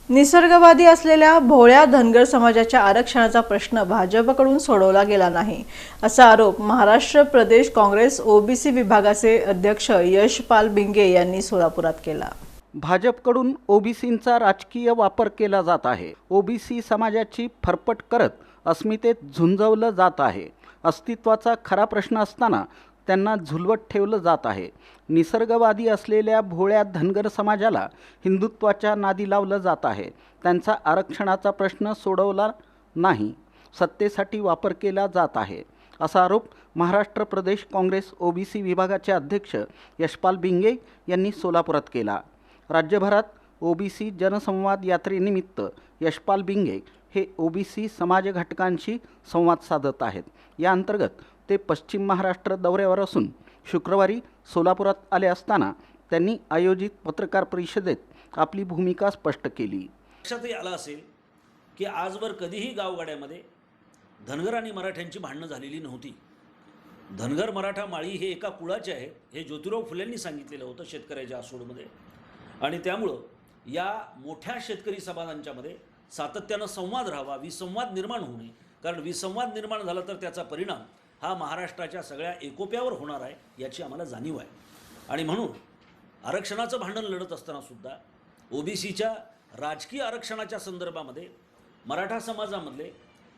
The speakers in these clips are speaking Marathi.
निसर्गवादी असलेल्या भोळ्या धनगर समाजाच्या आरक्षणाचा प्रश्न भाजपकडून सोडवला गेला नाही असा आरोप महाराष्ट्र प्रदेश काँग्रेस ओबीसी विभागाचे अध्यक्ष यशपाल बिंगे यांनी सोलापुरात केला। भाजपकडून ओबीसींचा राजकीय वापर केला जात आहे। ओबीसी समाजाची फरफट करत अस्मितेत झुंजवलं जात आहे। अस्तित्वाचा खरा प्रश्न असताना त्यांना झुलवत ठेवलं जात आहे। निसर्गवादी असलेल्या भोळ्या धनगर समाजाला हिंदुत्वाच्या नादी लावलं जात आहे। त्यांचा आरक्षणाचा प्रश्न सोडवला नाही, सत्तेसाठी वापर केला जात आहे असा आरोप महाराष्ट्र प्रदेश काँग्रेस ओबीसी विभागाचे अध्यक्ष यशपाल बिंगे यांनी सोलापुरात केला। राज्यभरात ओबीसी जनसंवाद यात्रेनिमित्त यशपाल बिंगे हे ओबीसी समाज घटकांशी संवाद साधत आहेत। या अंतर्गत ते पश्चिम महाराष्ट्र दौऱ्यावर असून शुक्रवारी सोलापुरात आले असताना त्यांनी आयोजित पत्रकार परिषदेत आपली भूमिका स्पष्ट केली। लक्षात आलं असेल की आजवर कधीही गावगाड्यामध्ये धनगर आणि मराठ्यांची भांडणं झालेली नव्हती। धनगर मराठा माळी हे एका कुळाचे आहे हे ज्योतिराव फुलेंनी सांगितलेलं होतं शेतकऱ्याच्या आसूडमध्ये। आणि त्यामुळं या मोठ्या शेतकरी समाजांच्यामध्ये सातत्यानं संवाद राहावा, विसंवाद निर्माण होऊ नये। कारण विसंवाद निर्माण झाला तर त्याचा परिणाम हा महाराष्ट्राच्या सगळ्या एकोप्यावर होणार आहे याची आम्हाला जाणीव आहे। आणि म्हणून आरक्षणाचं भांडण लढत असताना सुद्धा ओबीसीच्या राजकीय आरक्षणाच्या संदर्भामध्ये मराठा समाजामधले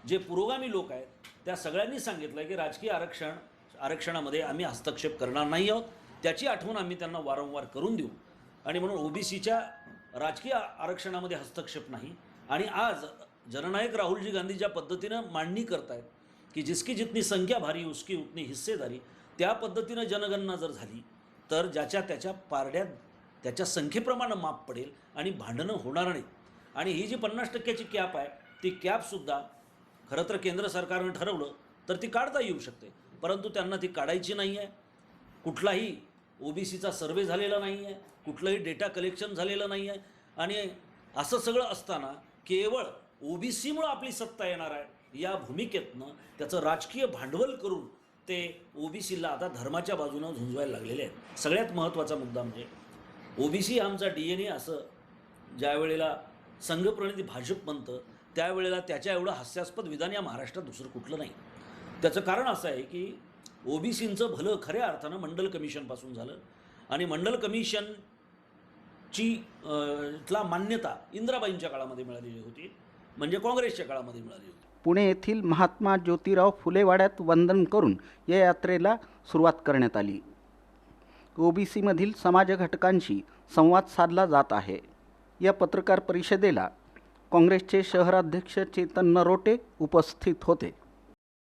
जे पुरोगामी लोक आहेत त्या सगळ्यांनी सांगितलं की राजकीय आरक्षणामध्ये आम्ही हस्तक्षेप करणार नाही आहोत। त्याची आठवण आम्ही त्यांना वारंवार करून देऊ। आणि म्हणून ओबीसीच्या राजकीय आरक्षणामध्ये हस्तक्षेप नाही। आणि आज जननायक राहुलजी गांधी ज्या पद्धतीनं मांडणी करतायत की जिसकी जितनी संख्या भारी उसकी उतनी हिस्सेदारी, त्या पद्धतीनं जनगणना जर झाली तर ज्याच्या त्याच्या पारड्यात त्याच्या संख्येप्रमाणे माप पडेल आणि भांडणं होणार नाही। आणि ही जी 50% कॅप आहे ती कॅपसुद्धा खरं तर केंद्र सरकारनं ठरवलं तर ती काढता येऊ शकते, परंतु त्यांना ती काढायची नाही आहे। कुठलाही ओबीसीचा सर्वे झालेला नाही आहे, कुठलंही डेटा कलेक्शन झालेलं नाही आहे। आणि असं सगळं असताना केवळ ओबीसीमुळे आपली सत्ता येणार आहे या भूमिकेतनं त्याचं राजकीय भांडवल करून ते ओबीसीला आता धर्माच्या बाजूनं झुंजवायला लागलेले आहेत। सगळ्यात महत्त्वाचा मुद्दा म्हणजे ओबीसी आमचा DNA असं ज्या वेळेला संघप्रणिती भाजप म्हणतं त्यावेळेला त्याच्या एवढं हास्यास्पद विधान या महाराष्ट्रात दुसरं कुठलं नाही। त्याचं कारण असं आहे की ओबीसींचं भलं खऱ्या अर्थानं मंडल कमिशनपासून झालं आणि मंडल कमिशनची ला मान्यता इंदिराबाईंच्या काळामध्ये मिळालेली होती, म्हणजे काँग्रेसच्या काळामध्ये मिळाली होती। पुणे येथील महात्मा ज्योतिराव फुले वाड्यात वंदन करून या यात्रेला सुरुवात करण्यात आली। ओबीसीमधील समाज घटकांशी संवाद साधला जात आहे। या पत्रकार परिषदेला काँग्रेसचे शहराध्यक्ष चेतन नरोटे उपस्थित होते।